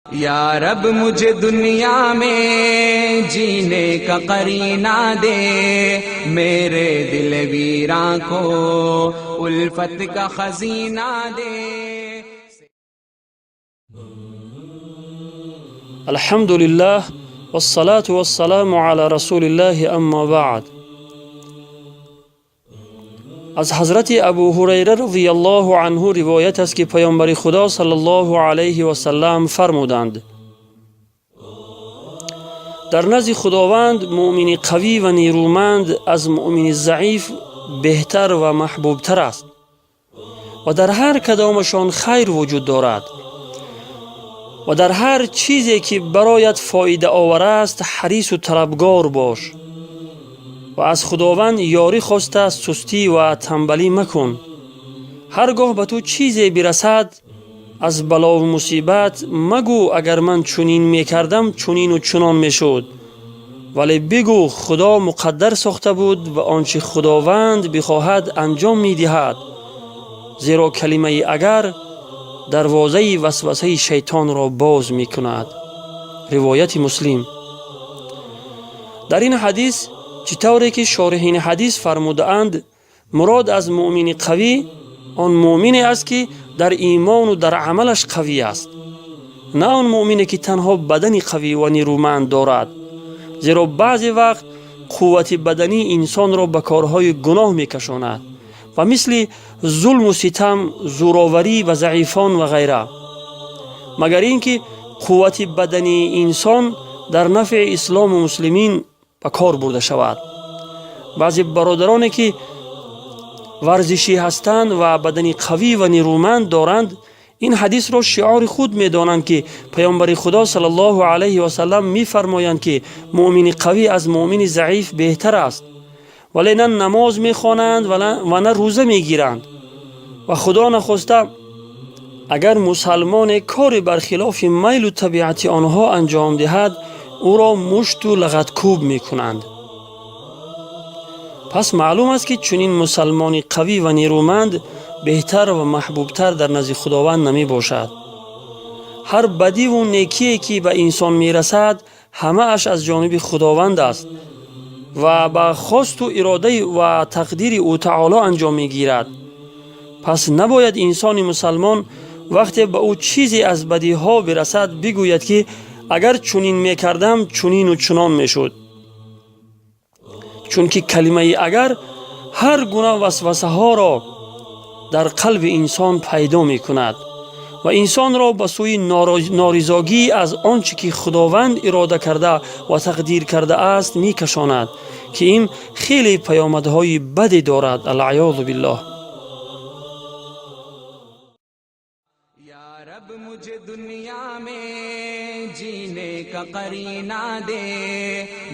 या रब मुझे दुनिया में जीने का करीना दे, मेरे दिल वीरां को उल्फत का खजीना दे। अल्हम्दुलिल्लाह वस्सलातु वस्सलामु अला रसूलिल्लाह अम्मा बाद। از حضرت ابو هریره رضی الله عنه روایت است که پیامبر خدا صلی الله علیه و سلم فرمودند: در نزد خداوند مؤمن قوی و نیرومند از مؤمن ضعیف بهتر و محبوبتر است و در هر کدامشان خیر وجود دارد و در هر چیزی که برایت فایده آور است حریص و طلبگار باش و از خداوند یاری خواسته سستی و تنبلی مکن. هرگاه به تو چیزی برسد از بلا و مصیبت مگو اگر من چنین میکردم چنین و چنان میشد، ولی بگو خدا مقدر ساخته بود و آنچه خداوند بخواهد انجام میدهد، زیرا کلمه اگر دروازه وسوسه شیطان را باز میکند. روایت مسلم. در این حدیث چطوری که شارحین حدیث فرموده اند مراد از مؤمن قوی آن مؤمنی است که در ایمان و در عملش قوی است، نه آن مؤمنی که تنها بدنی قوی و نیرومند دارد، زیرا بعضی وقت قوت بدنی انسان را به کارهای گناه میکشاند و مثل ظلم و ستم، زورآوری و ضعیفان و غیره، مگر اینکه قوت بدنی انسان در نفع اسلام و مسلمین به کار برده شود. بعضی برادرانی که ورزشی هستند و بدنی قوی و نیرومند دارند این حدیث را شعار خود میدانند که پیامبر خدا صلی الله علیه و سلم میفرمایند که مؤمن قوی از مؤمن ضعیف بهتر است، ولی نه نماز میخوانند و نه روزه میگیرند و خدا نخواسته اگر مسلمان کار برخلاف میل و طبیعت آنها انجام دهد او را مشت و لغتکوب میکنند. پس معلوم است که چنین مسلمان قوی و نیرومند بهتر و محبوبتر در نزد خداوند نمی باشد. هر بدی و نیکی که به انسان میرسد همه اش از جانب خداوند است و با خواست و اراده و تقدیر او تعالی انجام میگیرد. پس نباید انسان مسلمان وقتی به او چیزی از بدی ها برسد بگوید که اگر چنین میکردم چنین و چنان میشد، چون که کلمه اگر هر گونه وسوسه ها را در قلب انسان پیدا می کند و انسان را به سوی نارضایتی از آنچه که خداوند اراده کرده و تقدیر کرده است می کشاند که این خیلی پیامدهای بدی دارد. العیاذ بالله. या रब मुझे दुनिया में जीने का करीना दे,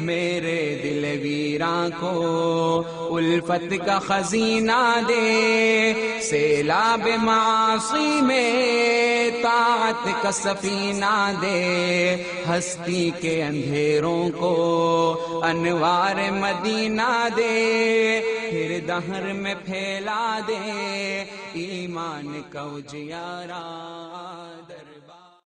मेरे दिल वीरां को उल्फत का खजीना दे। सैलाब मासी में ताअत का सफीना दे, हस्ती के अंधेरों को अनवार मदीना दे, फिर दहर में फैला दे ईमान का उजियारा।